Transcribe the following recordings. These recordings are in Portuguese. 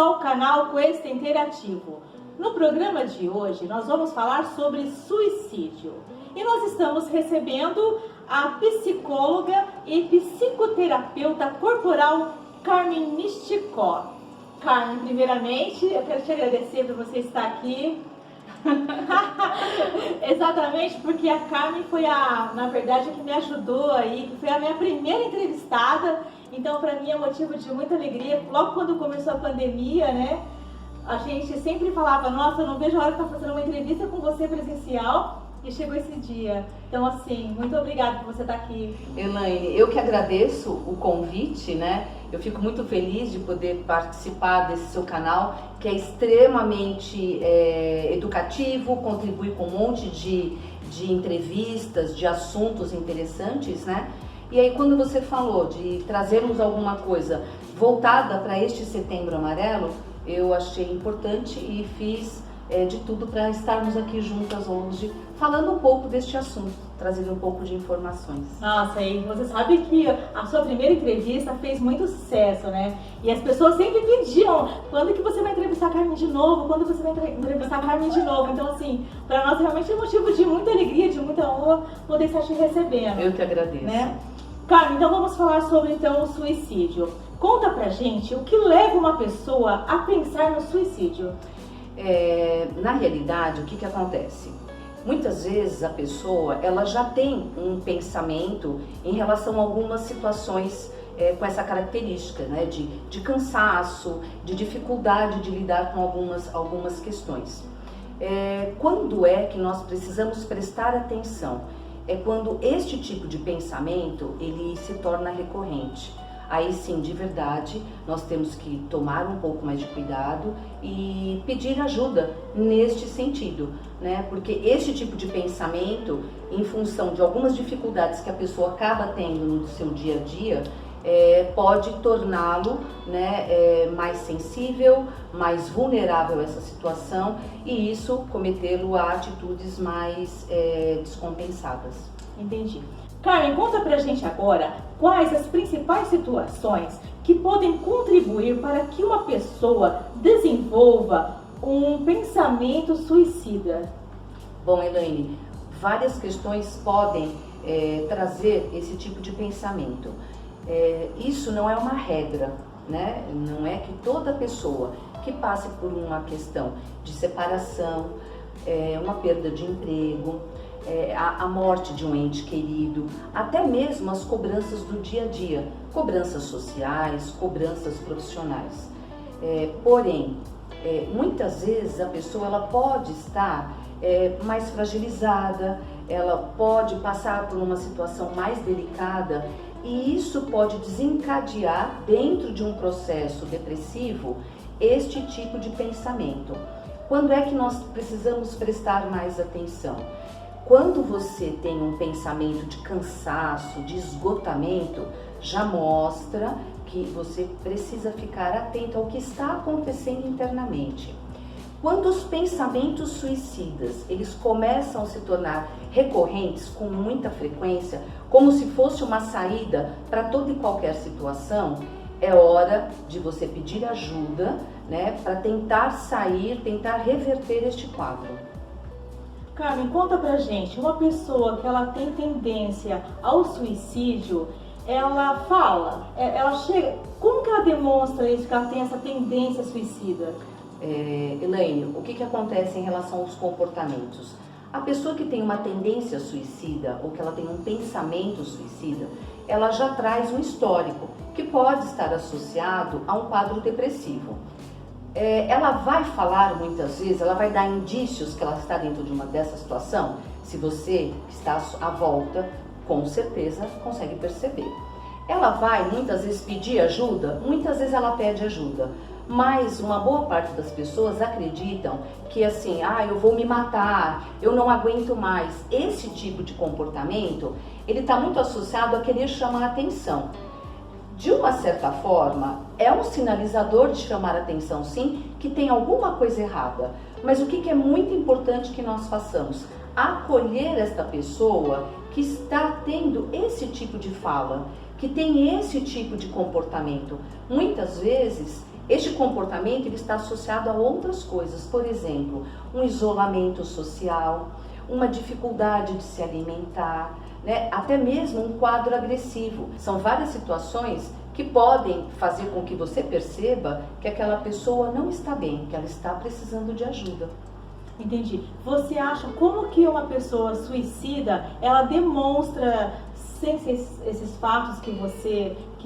ao canal Questa Interativo. No programa de hoje nós vamos falar sobre suicídio e nós estamos recebendo a psicóloga e psicoterapeuta corporal Carmen Nistikov. Carmen, primeiramente eu quero te agradecer por você estar aqui. Exatamente, porque a Carmen foi na verdade, que me ajudou aí, que foi a minha primeira entrevistada. Então, para mim é motivo de muita alegria. Logo quando começou a pandemia, né? A gente sempre falava, nossa, eu não vejo a hora de estar fazendo uma entrevista com você presencial. E chegou esse dia. Então, assim, muito obrigada por você estar aqui. Elaine, eu que agradeço o convite, né? Eu fico muito feliz de poder participar desse seu canal, que é extremamente educativo, contribui com um monte de entrevistas, de assuntos interessantes, né? E aí, quando você falou de trazermos alguma coisa voltada para este Setembro Amarelo, eu achei importante e fiz de tudo para estarmos aqui juntas hoje, falando um pouco deste assunto, trazendo um pouco de informações. Nossa, e você sabe que a sua primeira entrevista fez muito sucesso, né? E as pessoas sempre pediam, quando que você vai entrevistar a Carmen de novo? Quando você vai entrevistar a Carmen de novo? Então, assim, para nós realmente é motivo de muita alegria, de muita honra poder estar te recebendo. Eu que agradeço. Né? Carmen, então vamos falar sobre então o suicídio. Conta pra gente o que leva uma pessoa a pensar no suicídio. Na realidade, o que acontece? Muitas vezes a pessoa ela já tem um pensamento em relação a algumas situações com essa característica, né, de cansaço, de dificuldade de lidar com algumas questões. Quando é que nós precisamos prestar atenção? É quando este tipo de pensamento ele se torna recorrente. Aí sim, de verdade, nós temos que tomar um pouco mais de cuidado e pedir ajuda neste sentido, né? Porque este tipo de pensamento, em função de algumas dificuldades que a pessoa acaba tendo no seu dia a dia, pode torná-lo, né, mais sensível, mais vulnerável a essa situação e isso cometê-lo a atitudes mais descompensadas. Entendi. Carmen, conta pra gente agora quais as principais situações que podem contribuir para que uma pessoa desenvolva um pensamento suicida. Bom, Elaine, várias questões podem trazer esse tipo de pensamento. Isso não é uma regra, né? Não é que toda pessoa que passe por uma questão de separação, uma perda de emprego, a morte de um ente querido, até mesmo as cobranças do dia a dia, cobranças sociais, cobranças profissionais. Porém, muitas vezes a pessoa ela pode estar mais fragilizada, ela pode passar por uma situação mais delicada e isso pode desencadear dentro de um processo depressivo este tipo de pensamento. Quando é que nós precisamos prestar mais atenção? Quando você tem um pensamento de cansaço, de esgotamento, já mostra que você precisa ficar atento ao que está acontecendo internamente. Quando os pensamentos suicidas, eles começam a se tornar recorrentes com muita frequência, como se fosse uma saída para toda e qualquer situação, é hora de você pedir ajuda, né, para tentar sair, tentar reverter este quadro. Carmen, conta pra gente, uma pessoa que ela tem tendência ao suicídio, ela fala, ela chega, como que ela demonstra isso, que ela tem essa tendência suicida? Elaine, o que acontece em relação aos comportamentos? A pessoa que tem uma tendência suicida ou que ela tem um pensamento suicida, ela já traz um histórico que pode estar associado a um quadro depressivo. Ela vai falar muitas vezes, ela vai dar indícios que ela está dentro de uma dessa situação. Se você está à volta, com certeza consegue perceber. Ela vai muitas vezes pedir ajuda, muitas vezes ela pede ajuda, mas uma boa parte das pessoas acreditam que assim, eu vou me matar, eu não aguento mais. Esse tipo de comportamento, ele está muito associado a querer chamar a atenção. De uma certa forma, é um sinalizador de chamar a atenção, sim, que tem alguma coisa errada. Mas o que é muito importante que nós façamos? Acolher esta pessoa que está tendo esse tipo de fala, que tem esse tipo de comportamento. Muitas vezes, Este comportamento ele está associado a outras coisas, por exemplo, um isolamento social, uma dificuldade de se alimentar, né? Até mesmo um quadro agressivo. São várias situações que podem fazer com que você perceba que aquela pessoa não está bem, que ela está precisando de ajuda. Entendi. Você acha como que uma pessoa suicida, ela demonstra, sem esses fatos que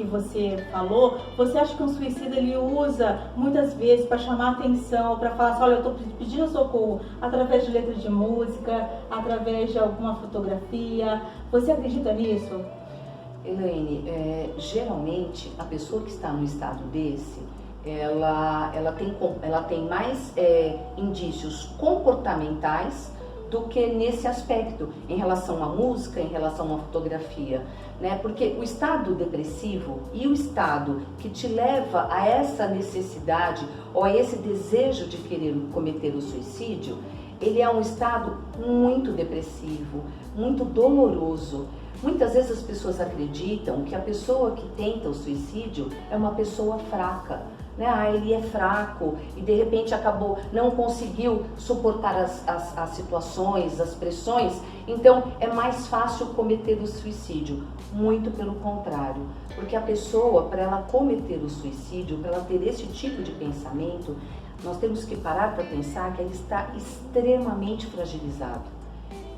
você falou, você acha que um suicida ele usa muitas vezes para chamar atenção, para falar assim, olha, eu estou pedindo socorro através de letras de música, através de alguma fotografia? Você acredita nisso? Elaine, geralmente a pessoa que está num estado desse, ela tem mais indícios comportamentais do que nesse aspecto, em relação à música, em relação à fotografia, né? Porque o estado depressivo e o estado que te leva a essa necessidade ou a esse desejo de querer cometer o suicídio, ele é um estado muito depressivo, muito doloroso. Muitas vezes as pessoas acreditam que a pessoa que tenta o suicídio é uma pessoa fraca, né? Ah, ele é fraco e de repente não conseguiu suportar as situações, as pressões, então é mais fácil cometer o suicídio. Muito pelo contrário, porque a pessoa, para ela cometer o suicídio, para ela ter esse tipo de pensamento, nós temos que parar para pensar que ela está extremamente fragilizado,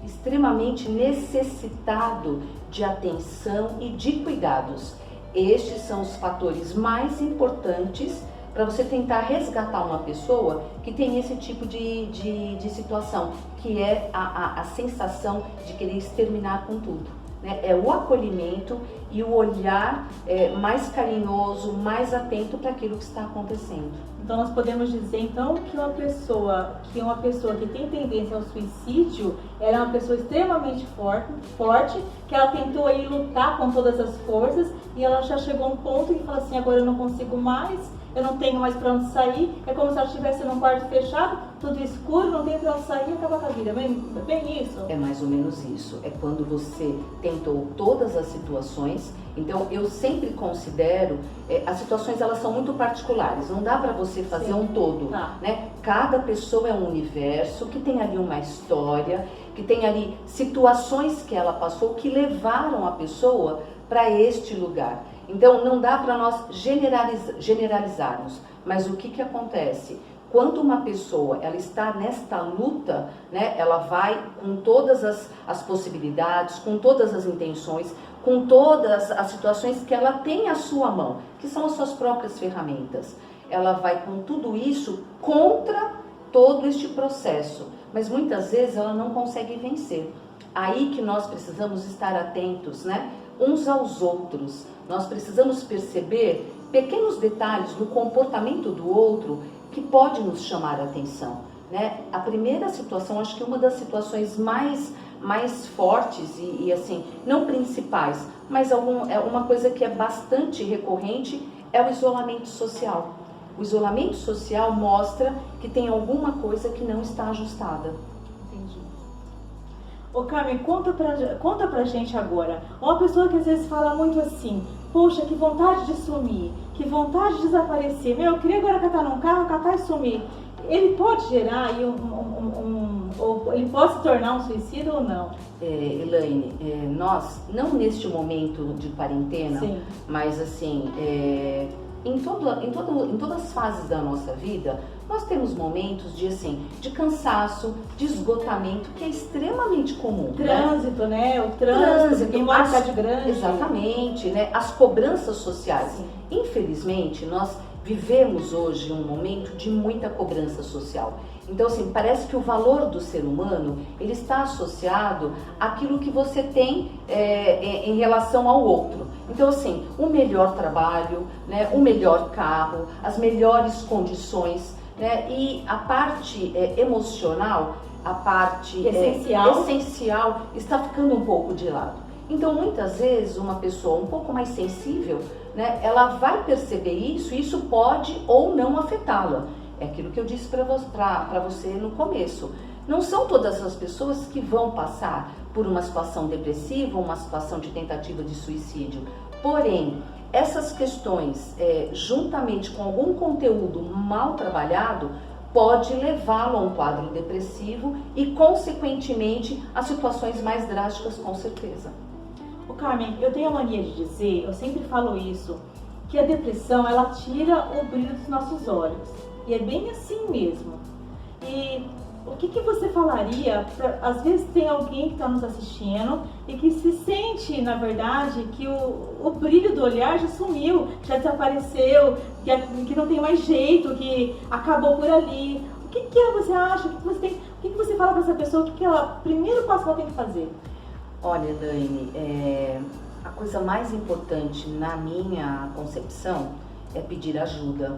extremamente necessitado de atenção e de cuidados. Estes são os fatores mais importantes para você tentar resgatar uma pessoa que tem esse tipo de situação, que é a sensação de querer exterminar com tudo, né? É o acolhimento e o olhar mais carinhoso, mais atento para aquilo que está acontecendo. Então nós podemos dizer então que uma pessoa que tem tendência ao suicídio, ela é uma pessoa extremamente forte, que ela tentou aí lutar com todas as forças e ela já chegou a um ponto que fala assim, agora eu não consigo mais, eu não tenho mais para onde sair, é como se ela estivesse num quarto fechado, tudo escuro, não tem para onde sair e acaba com a vida. Bem isso? É mais ou menos isso, é quando você tentou todas as situações. Então eu sempre considero, as situações elas são muito particulares, não dá para você fazer um todo, né? Cada pessoa é um universo que tem ali uma história, que tem ali situações que ela passou que levaram a pessoa para este lugar. Então não dá para nós generalizarmos, mas o que acontece? Quando uma pessoa ela está nesta luta, né, ela vai com todas as possibilidades, com todas as intenções, com todas as situações que ela tem à sua mão, que são as suas próprias ferramentas. Ela vai com tudo isso contra todo este processo, mas muitas vezes ela não consegue vencer. Aí que nós precisamos estar atentos, né, uns aos outros. Nós precisamos perceber pequenos detalhes no comportamento do outro que pode nos chamar a atenção, né? A primeira situação, acho que uma das situações mais fortes e assim, não principais, mas uma coisa que é bastante recorrente é o isolamento social. O isolamento social mostra que tem alguma coisa que não está ajustada. Entendi. Ô Carmen, conta pra gente agora, uma pessoa que às vezes fala muito assim, poxa, que vontade de sumir, que vontade de desaparecer, eu queria agora catar num carro, catar e sumir. Ele pode gerar aí ou ele pode se tornar um suicida ou não? Elaine, nós, não neste momento de quarentena, sim, mas assim, em todas as fases da nossa vida, nós temos momentos de cansaço, de esgotamento, que é extremamente comum. Trânsito, né? O trânsito, quem mora em cidade grande. Exatamente, né? As cobranças sociais. Sim. Infelizmente, nós vivemos hoje um momento de muita cobrança social. Então, assim, parece que o valor do ser humano, ele está associado àquilo que você tem em relação ao outro. Então, assim, o melhor trabalho, né, o melhor carro, as melhores condições, né, e a parte emocional, a parte essencial está ficando um pouco de lado. Então, muitas vezes, uma pessoa um pouco mais sensível, né, ela vai perceber isso e isso pode ou não afetá-la. É aquilo que eu disse para você no começo. Não são todas as pessoas que vão passar por uma situação depressiva ou uma situação de tentativa de suicídio. Porém, essas questões, juntamente com algum conteúdo mal trabalhado, pode levá-lo a um quadro depressivo e, consequentemente, a situações mais drásticas, com certeza. Ô Carmen, eu tenho a mania de dizer, eu sempre falo isso, que a depressão, ela tira o brilho dos nossos olhos. E é bem assim mesmo. E o que você falaria, às vezes tem alguém que está nos assistindo e que se sente, na verdade, que o brilho do olhar já sumiu, já desapareceu, que não tem mais jeito, que acabou por ali. O que você acha? O que você fala para essa pessoa? O primeiro passo que ela tem que fazer? Olha, Dani, a coisa mais importante na minha concepção é pedir ajuda.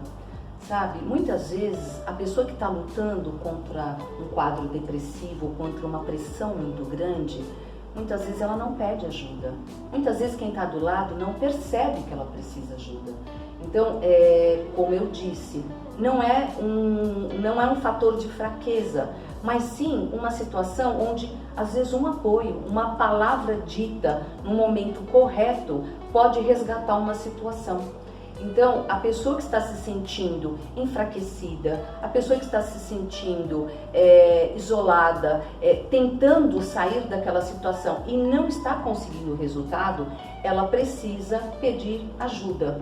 Sabe, muitas vezes a pessoa que está lutando contra um quadro depressivo, contra uma pressão muito grande, muitas vezes ela não pede ajuda. Muitas vezes quem está do lado não percebe que ela precisa de ajuda. Então, como eu disse, não é um fator de fraqueza, mas sim uma situação onde às vezes um apoio, uma palavra dita no momento correto pode resgatar uma situação. Então, a pessoa que está se sentindo enfraquecida, a pessoa que está se sentindo isolada, tentando sair daquela situação e não está conseguindo o resultado, ela precisa pedir ajuda.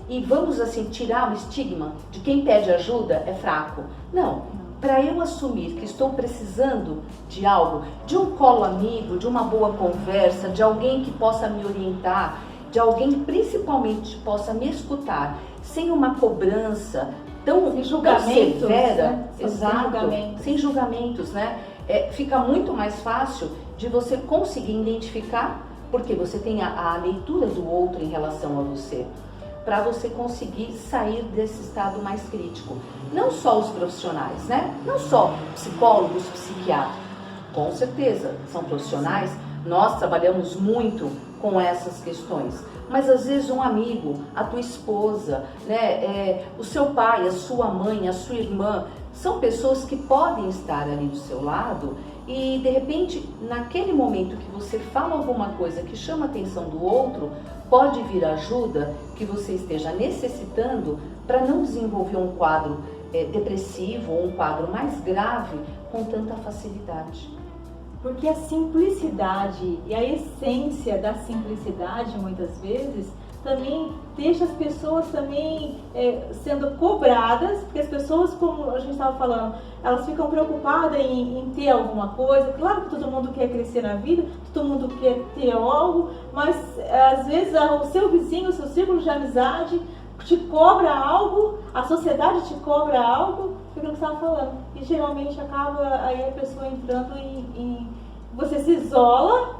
E vamos assim tirar o estigma de quem pede ajuda é fraco. Não, para eu assumir que estou precisando de algo, de um colo amigo, de uma boa conversa, de alguém que possa me orientar, de alguém que principalmente possa me escutar, sem uma cobrança tão severa, né? Exato, sem julgamentos, né? Fica muito mais fácil de você conseguir identificar, porque você tem a leitura do outro em relação a você, para você conseguir sair desse estado mais crítico. Não só os profissionais, né? Não só psicólogos, psiquiatras, com certeza, são profissionais, nós trabalhamos muito com essas questões, mas às vezes um amigo, a tua esposa, né, o seu pai, a sua mãe, a sua irmã, são pessoas que podem estar ali do seu lado e de repente, naquele momento que você fala alguma coisa que chama a atenção do outro, pode vir ajuda que você esteja necessitando para não desenvolver um quadro depressivo ou um quadro mais grave com tanta facilidade. Porque a simplicidade e a essência da simplicidade, muitas vezes, também deixa as pessoas também sendo cobradas, porque as pessoas, como a gente estava falando, elas ficam preocupadas em ter alguma coisa. Claro que todo mundo quer crescer na vida, todo mundo quer ter algo, mas às vezes o seu vizinho, o seu círculo de amizade te cobra algo, a sociedade te cobra algo, foi o que você estava falando. E geralmente acaba aí a pessoa entrando em você se isola.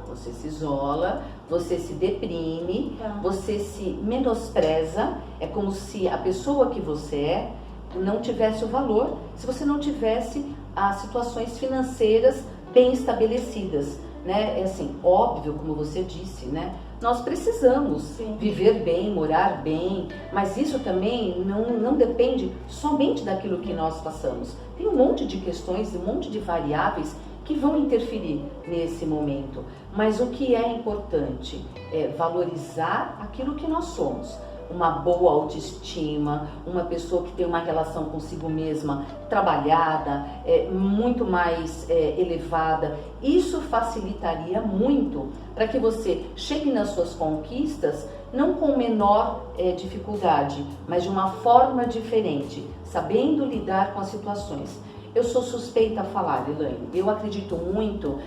Você se deprime, você se menospreza, é como se a pessoa que você não tivesse o valor, se você não tivesse as situações financeiras bem estabelecidas, né? É assim, óbvio, como você disse, né? Nós precisamos viver bem, morar bem, mas isso também não depende somente daquilo que nós passamos. Tem um monte de questões, um monte de variáveis que vão interferir nesse momento. Mas o que é importante é valorizar aquilo que nós somos. Uma boa autoestima, uma pessoa que tem uma relação consigo mesma trabalhada, muito mais elevada. Isso facilitaria muito para que você chegue nas suas conquistas não com menor dificuldade, mas de uma forma diferente, sabendo lidar com as situações. Eu sou suspeita a falar, Elaine. Eu acredito muito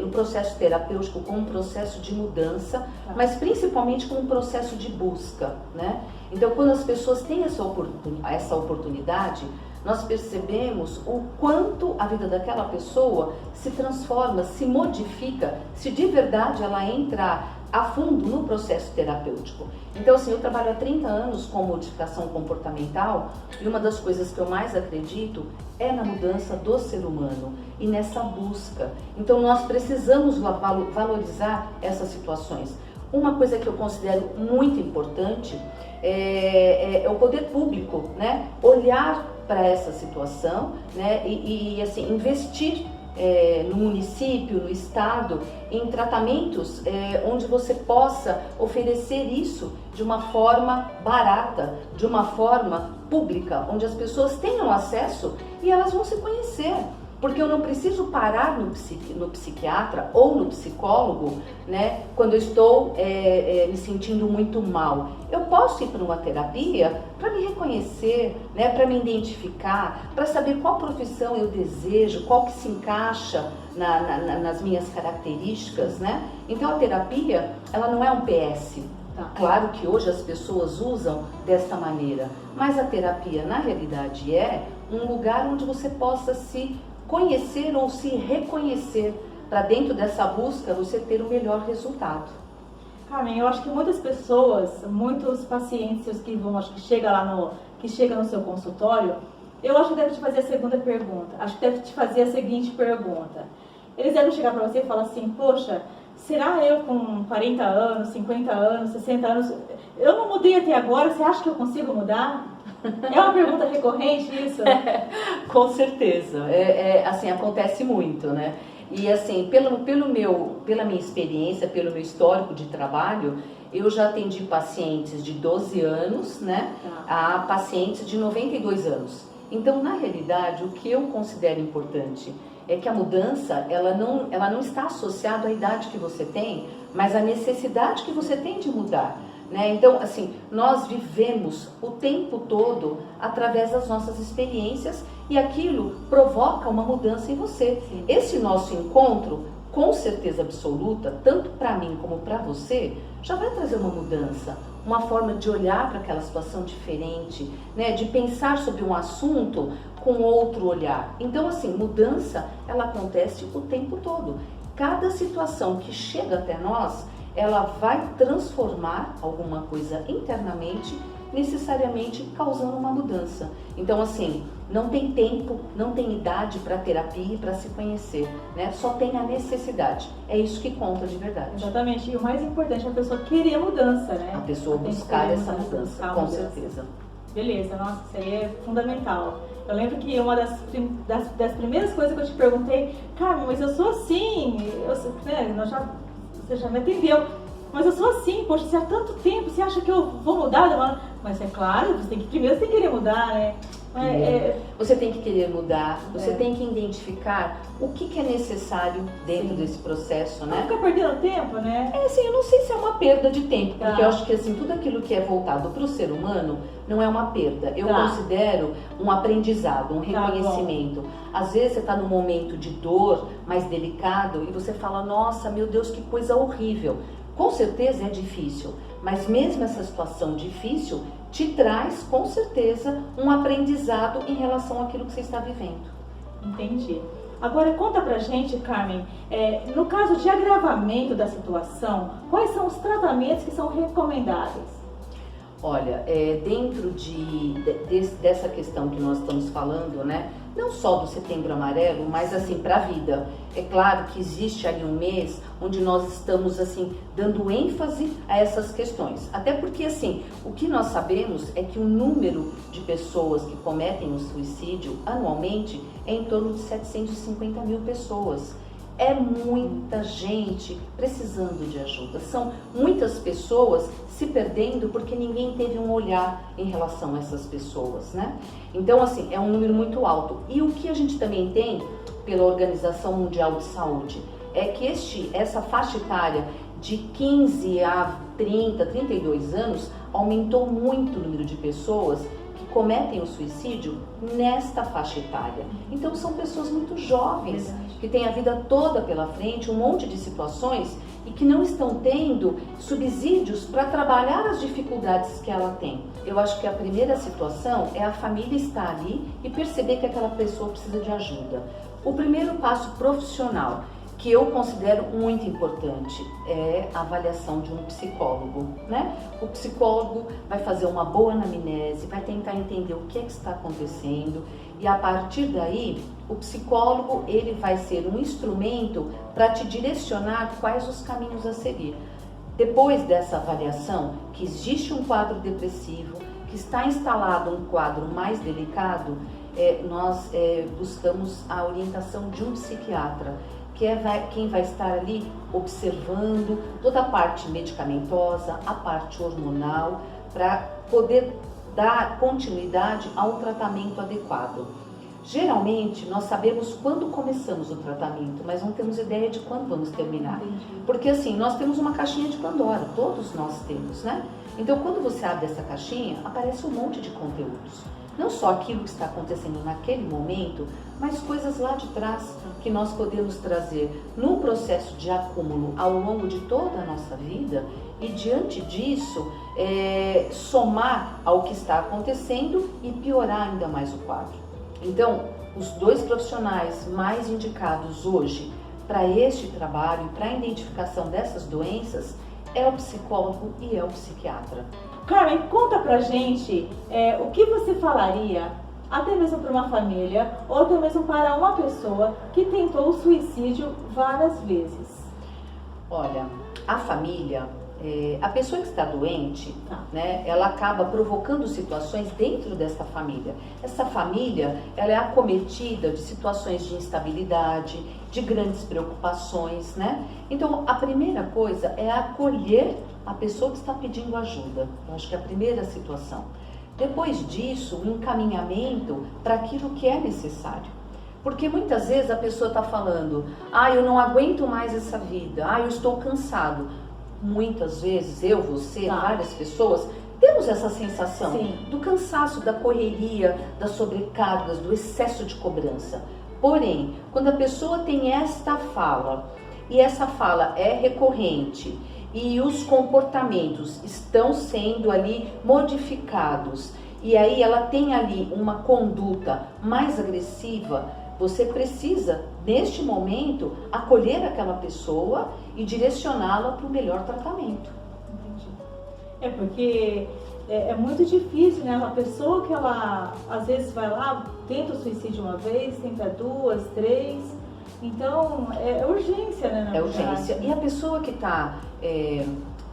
no processo terapêutico como um processo de mudança, mas principalmente como um processo de busca, né? Então, quando as pessoas têm essa oportunidade, nós percebemos o quanto a vida daquela pessoa se transforma, se modifica, se de verdade ela entrar a fundo no processo terapêutico. Então, assim, eu trabalho há 30 anos com modificação comportamental e uma das coisas que eu mais acredito é na mudança do ser humano e nessa busca. Então, nós precisamos valorizar essas situações. Uma coisa que eu considero muito importante é o poder público, né? Olhar para essa situação, né? E assim, investir no município, no estado, em tratamentos onde você possa oferecer isso de uma forma barata, de uma forma pública, onde as pessoas tenham acesso e elas vão se conhecer. Porque eu não preciso parar no psiquiatra ou no psicólogo, né, quando eu estou me sentindo muito mal. Eu posso ir para uma terapia para me reconhecer, né, para me identificar, para saber qual profissão eu desejo, qual que se encaixa nas minhas características, né? Então a terapia, ela não é um PS. Claro que hoje as pessoas usam desta maneira, mas a terapia na realidade é um lugar onde você possa se conhecer ou se reconhecer, para dentro dessa busca você ter o melhor resultado. Carmen, eu acho que muitas pessoas, muitos pacientes que chega no seu consultório, eu acho que deve te fazer a segunda pergunta. Acho que deve te fazer a seguinte pergunta. Eles devem chegar para você e falar assim: poxa, será eu com 40 anos, 50 anos, 60 anos, eu não mudei até agora, você acha que eu consigo mudar? É uma pergunta recorrente isso? Com certeza, assim, acontece muito, né? E assim, pela minha experiência, pelo meu histórico de trabalho, eu já atendi pacientes de 12 anos, né, a pacientes de 92 anos. Então, na realidade, o que eu considero importante é que a mudança, ela não está associada à idade que você tem, mas à necessidade que você tem de mudar. Né? Então, assim, nós vivemos o tempo todo através das nossas experiências e aquilo provoca uma mudança em você. Sim. Esse nosso encontro, com certeza absoluta, tanto para mim como para você, já vai trazer uma mudança, uma forma de olhar para aquela situação diferente, né? De pensar sobre um assunto com outro olhar. Então, assim, mudança, ela acontece o tempo todo. Cada situação que chega até nós, ela vai transformar alguma coisa internamente, necessariamente causando uma mudança. Então, assim, não tem tempo, não tem idade para terapia e para se conhecer, né? Só tem a necessidade. É isso que conta de verdade. Exatamente. E o mais importante é a pessoa querer mudança, né? A pessoa buscar essa mudança, com certeza. Beleza, nossa, isso aí é fundamental. Eu lembro que uma das primeiras coisas que eu te perguntei: Carmen, mas eu sou assim, você já me atendeu, mas eu sou assim, poxa, se há tanto tempo, você acha que eu vou mudar? Mas é claro, primeiro você tem que querer mudar, né? Você tem que querer mudar, você tem que identificar o que é necessário dentro desse processo, né? Não ficar perdendo tempo, né? Assim, eu não sei se é uma perda de tempo, porque eu acho que assim, tudo aquilo que é voltado para o ser humano não é uma perda. Eu considero um aprendizado, um reconhecimento. Às vezes você está num momento de dor mais delicado e você fala: nossa, meu Deus, que coisa horrível. Com certeza é difícil, mas mesmo essa situação difícil te traz, com certeza, um aprendizado em relação àquilo que você está vivendo. Entendi. Agora, conta pra gente, Carmen, no caso de agravamento da situação, quais são os tratamentos que são recomendáveis? Olha, dentro dessa questão que nós estamos falando, né? Não só do Setembro Amarelo, mas assim, para a vida. É claro que existe ali um mês onde nós estamos assim, dando ênfase a essas questões. Até porque assim, o que nós sabemos é que o número de pessoas que cometem o suicídio anualmente é em torno de 750 mil pessoas. É muita gente precisando de ajuda. São muitas pessoas se perdendo porque ninguém teve um olhar em relação a essas pessoas, né? Então, assim, é um número muito alto. E o que a gente também tem pela Organização Mundial de Saúde é que essa faixa etária de 15 a 30, 32 anos aumentou muito o número de pessoas que cometem o suicídio nesta faixa etária. Então são pessoas muito jovens, que têm a vida toda pela frente, um monte de situações e que não estão tendo subsídios para trabalhar as dificuldades que ela tem. Eu acho que a primeira situação é a família estar ali e perceber que aquela pessoa precisa de ajuda. O primeiro passo profissional, que eu considero muito importante, é a avaliação de um psicólogo, né? O psicólogo vai fazer uma boa anamnese, vai tentar entender o que é que está acontecendo e a partir daí, o psicólogo ele vai ser um instrumento para te direcionar quais os caminhos a seguir. Depois dessa avaliação, que existe um quadro depressivo, que está instalado um quadro mais delicado, nós buscamos a orientação de um psiquiatra, que quem vai estar ali observando toda a parte medicamentosa, a parte hormonal, para poder dar continuidade a um tratamento adequado. Geralmente, nós sabemos quando começamos o tratamento, mas não temos ideia de quando vamos terminar. Porque assim, nós temos uma caixinha de Pandora, todos nós temos, né? Então, quando você abre essa caixinha, aparece um monte de conteúdos. Não só aquilo que está acontecendo naquele momento, mas coisas lá de trás que nós podemos trazer no processo de acúmulo ao longo de toda a nossa vida e, diante disso, somar ao que está acontecendo e piorar ainda mais o quadro. Então, os dois profissionais mais indicados hoje para este trabalho, para a identificação dessas doenças, é o psicólogo e é o psiquiatra. Carmen, conta pra gente o que você falaria, até mesmo para uma família, ou até mesmo para uma pessoa que tentou o suicídio várias vezes. Olha, a família, a pessoa que está doente, né, ela acaba provocando situações dentro dessa família. Essa família, ela é acometida de situações de instabilidade, de grandes preocupações, né? Então, a primeira coisa é acolher a pessoa que está pedindo ajuda. Eu acho que é a primeira situação. Depois disso, o encaminhamento para aquilo que é necessário. Porque muitas vezes a pessoa está falando, eu não aguento mais essa vida, eu estou cansado. Muitas vezes, eu, você, várias pessoas, temos essa sensação do cansaço, da correria, das sobrecargas, do excesso de cobrança. Porém, quando a pessoa tem esta fala, e essa fala é recorrente, e os comportamentos estão sendo ali modificados, e aí ela tem ali uma conduta mais agressiva, você precisa, neste momento, acolher aquela pessoa e direcioná-la para o melhor tratamento. Entendi. Porque é muito difícil, né? Uma pessoa que ela, às vezes, vai lá, tenta o suicídio uma vez, tenta duas, três. Então, é urgência, né? É urgência. E a pessoa que está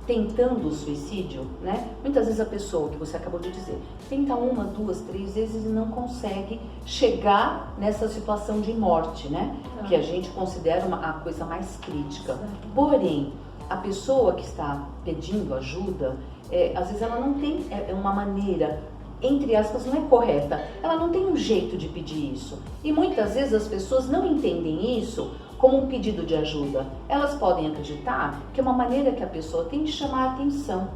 tentando o suicídio, né? Muitas vezes a pessoa, que você acabou de dizer, tenta uma, duas, três vezes e não consegue chegar nessa situação de morte, né? Que a gente considera a coisa mais crítica. Porém, a pessoa que está pedindo ajuda, às vezes ela não tem uma maneira, entre aspas, não é correta. Ela não tem um jeito de pedir isso. E muitas vezes as pessoas não entendem isso como um pedido de ajuda. Elas podem acreditar que é uma maneira que a pessoa tem de chamar a atenção.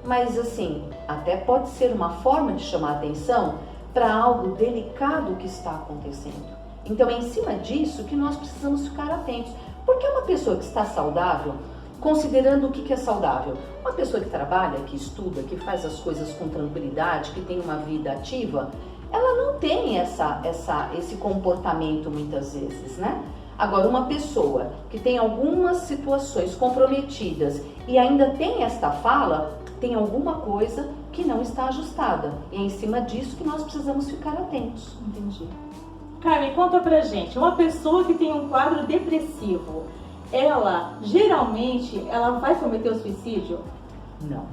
Mas assim, até pode ser uma forma de chamar a atenção para algo delicado que está acontecendo. Então é em cima disso que nós precisamos ficar atentos. Porque uma pessoa que está saudável, considerando o que é saudável, uma pessoa que trabalha, que estuda, que faz as coisas com tranquilidade, que tem uma vida ativa, ela não tem esse comportamento muitas vezes, né? Agora, uma pessoa que tem algumas situações comprometidas e ainda tem esta fala, tem alguma coisa que não está ajustada. E é em cima disso que nós precisamos ficar atentos. Entendi. Carmen, conta pra gente, uma pessoa que tem um quadro depressivo, ela, geralmente, ela vai cometer o suicídio? Não,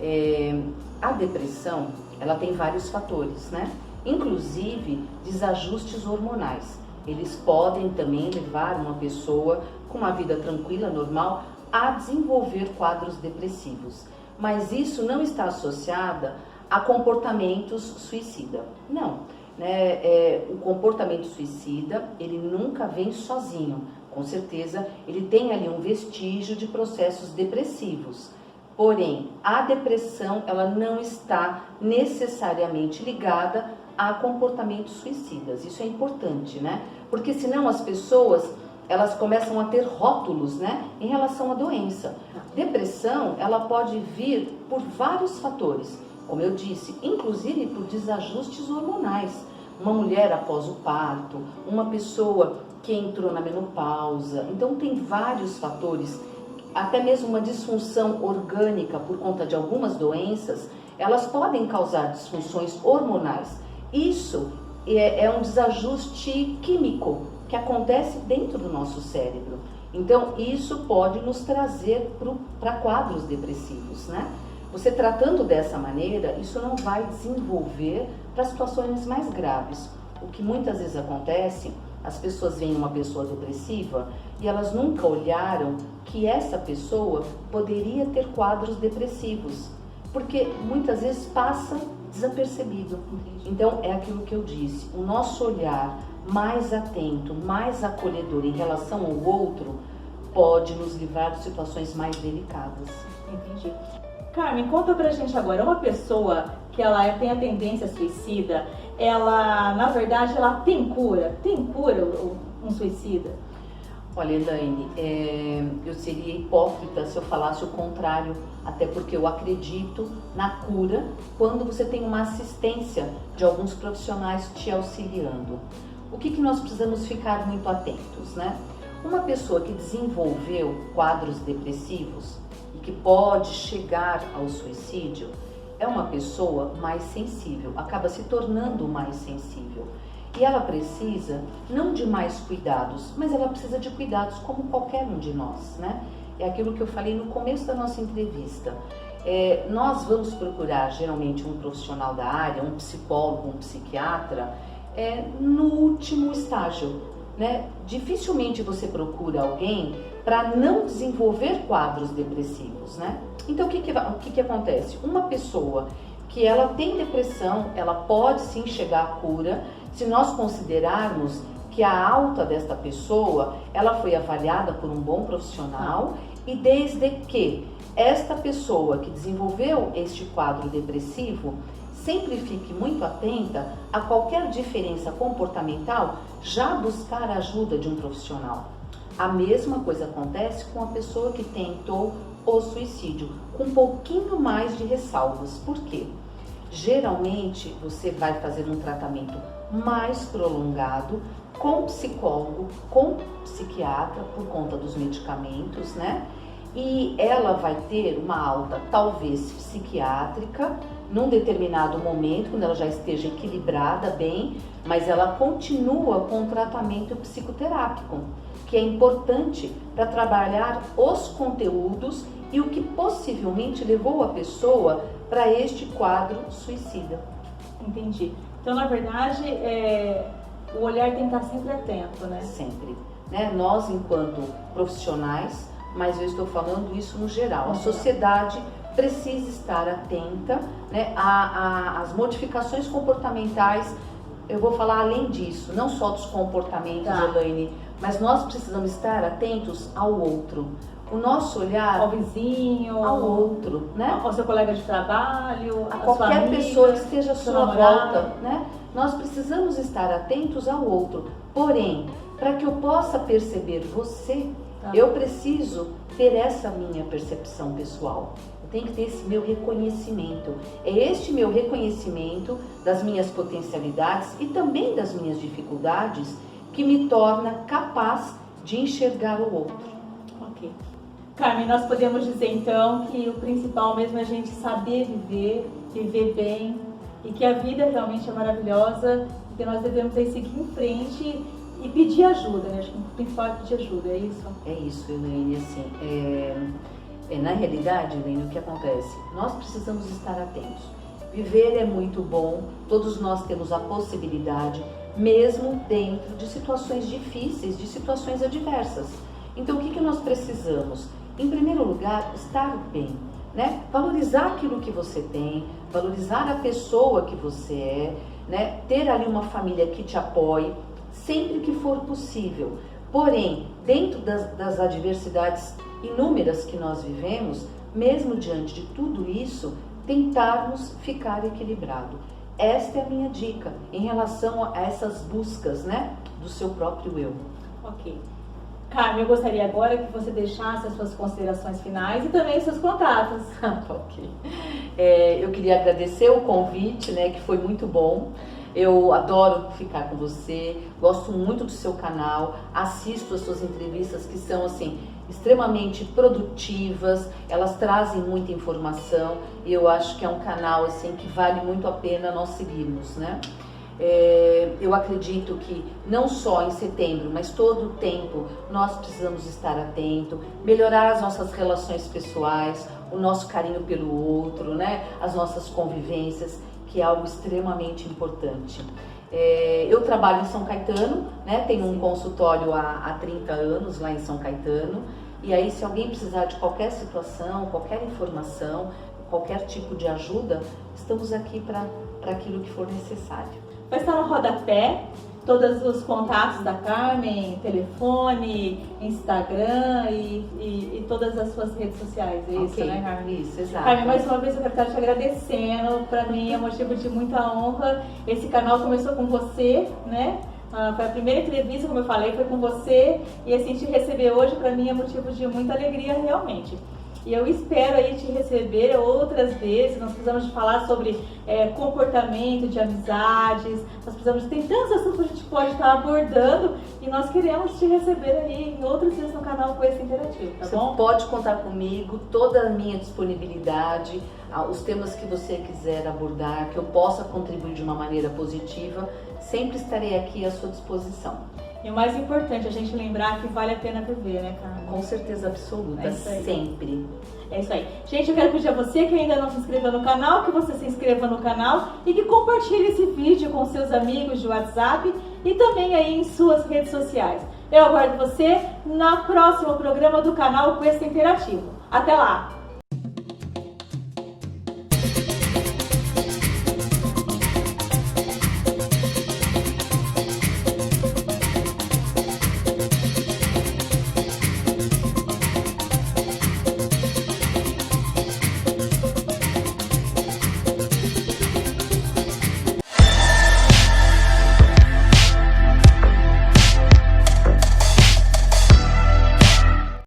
Elaine. A depressão, ela tem vários fatores, né? Inclusive, desajustes hormonais. Eles podem também levar uma pessoa com uma vida tranquila, normal, a desenvolver quadros depressivos. Mas isso não está associado a comportamentos suicida. Não, né? O comportamento suicida, ele nunca vem sozinho. Com certeza, ele tem ali um vestígio de processos depressivos. Porém, a depressão, ela não está necessariamente ligada a comportamentos suicidas. Isso é importante, né? Porque senão as pessoas, elas começam a ter rótulos, né, em relação à doença. Depressão, ela pode vir por vários fatores, como eu disse, inclusive por desajustes hormonais. Uma mulher após o parto, uma pessoa que entrou na menopausa. Então tem vários fatores, até mesmo uma disfunção orgânica por conta de algumas doenças, elas podem causar disfunções hormonais. Isso é um desajuste químico que acontece dentro do nosso cérebro. Então isso pode nos trazer para quadros depressivos, né? Você tratando dessa maneira, isso não vai desenvolver para situações mais graves. O que muitas vezes acontece, as pessoas veem uma pessoa depressiva e elas nunca olharam que essa pessoa poderia ter quadros depressivos, porque muitas vezes passa desapercebido. Então é aquilo que eu disse, o nosso olhar mais atento, mais acolhedor em relação ao outro pode nos livrar de situações mais delicadas. Entendi. Carmen, conta pra gente agora, uma pessoa que ela tem a tendência suicida, ela, na verdade, ela tem cura? Tem cura um suicida? Olha, Elaine, eu seria hipócrita se eu falasse o contrário, até porque eu acredito na cura quando você tem uma assistência de alguns profissionais te auxiliando. O que nós precisamos ficar muito atentos, né? Uma pessoa que desenvolveu quadros depressivos e que pode chegar ao suicídio é uma pessoa mais sensível, acaba se tornando mais sensível. E ela precisa não de mais cuidados, mas ela precisa de cuidados como qualquer um de nós, né? É aquilo que eu falei no começo da nossa entrevista. Nós vamos procurar geralmente um profissional da área, um psicólogo, um psiquiatra, no último estágio, né? Dificilmente você procura alguém para não desenvolver quadros depressivos, né? Então o que acontece? Uma pessoa que ela tem depressão, ela pode sim chegar à cura, se nós considerarmos que a alta desta pessoa, ela foi avaliada por um bom profissional e desde que esta pessoa que desenvolveu este quadro depressivo sempre fique muito atenta a qualquer diferença comportamental, já buscar a ajuda de um profissional. A mesma coisa acontece com a pessoa que tentou o suicídio, com um pouquinho mais de ressalvas. Por quê? Geralmente você vai fazer um tratamento mais prolongado com psicólogo, com psiquiatra, por conta dos medicamentos, né? E ela vai ter uma alta, talvez psiquiátrica, num determinado momento, quando ela já esteja equilibrada bem, mas ela continua com o tratamento psicoterápico, que é importante para trabalhar os conteúdos e o que possivelmente levou a pessoa para este quadro suicida. Entendi. Então, na verdade, o olhar tem que estar sempre atento, né? Sempre. Né? Nós, enquanto profissionais, mas eu estou falando isso no geral, a sociedade precisa estar atenta, né, às modificações comportamentais. Eu vou falar além disso, não só dos comportamentos, Elaine, mas nós precisamos estar atentos ao outro. O nosso olhar ao vizinho, ao outro, né? Ao seu colega de trabalho, a qualquer amiga, pessoa que esteja à sua volta, né? Nós precisamos estar atentos ao outro. Porém, para que eu possa perceber você, eu preciso ter essa minha percepção pessoal. Eu tenho que ter esse meu reconhecimento. É este meu reconhecimento das minhas potencialidades e também das minhas dificuldades que me torna capaz de enxergar o outro. Ok. Carmen, nós podemos dizer então que o principal mesmo é a gente saber viver bem, e que a vida realmente é maravilhosa, e que nós devemos seguir em frente e pedir ajuda, né? Acho que o principal é pedir ajuda, é isso? É isso, Elaine, assim, na realidade, Elaine, o que acontece? Nós precisamos estar atentos. Viver é muito bom, todos nós temos a possibilidade, mesmo dentro de situações difíceis, de situações adversas. Então, o que nós precisamos? Em primeiro lugar, estar bem, né? Valorizar aquilo que você tem, valorizar a pessoa que você é, né? Ter ali uma família que te apoie, sempre que for possível. Porém, dentro das adversidades inúmeras que nós vivemos, mesmo diante de tudo isso, tentarmos ficar equilibrado. Esta é a minha dica em relação a essas buscas, né, do seu próprio eu. Ok. Carmen, eu gostaria agora que você deixasse as suas considerações finais e também os seus contatos. Ok. Eu queria agradecer o convite, né, que foi muito bom. Eu adoro ficar com você, gosto muito do seu canal, assisto as suas entrevistas que são assim extremamente produtivas, elas trazem muita informação e eu acho que é um canal assim que vale muito a pena nós seguirmos, né? Eu acredito que não só em setembro, mas todo o tempo nós precisamos estar atento, melhorar as nossas relações pessoais, o nosso carinho pelo outro, né? As nossas convivências, que é algo extremamente importante. Eu trabalho em São Caetano, né? Tenho um consultório há 30 anos lá em São Caetano, e aí se alguém precisar de qualquer situação, qualquer informação, qualquer tipo de ajuda, estamos aqui para aquilo que for necessário. Vai estar no rodapé todos os contatos da Carmen, telefone, Instagram e todas as suas redes sociais, é isso, né, Carmen? Isso, exato. Carmen, mais uma vez eu quero estar te agradecendo, para mim é motivo de muita honra. Esse canal começou com você, né? Foi a primeira entrevista, como eu falei, foi com você, e assim, te receber hoje para mim é motivo de muita alegria realmente. E eu espero aí te receber outras vezes. Nós precisamos de falar sobre comportamento de amizades, nós precisamos, tem tantos assuntos que a gente pode estar abordando, e nós queremos te receber aí em outras vezes no canal Coexo Interativo, tá bom? Você pode contar comigo, toda a minha disponibilidade, os temas que você quiser abordar, que eu possa contribuir de uma maneira positiva, sempre estarei aqui à sua disposição. E o mais importante, a gente lembrar que vale a pena viver, né, Carmen? Com certeza absoluta, sempre. É isso aí. Gente, eu quero pedir a você que ainda não se inscreveu no canal, que você se inscreva no canal e que compartilhe esse vídeo com seus amigos de WhatsApp e também aí em suas redes sociais. Eu aguardo você no próximo programa do canal Coexo Interativo. Até lá!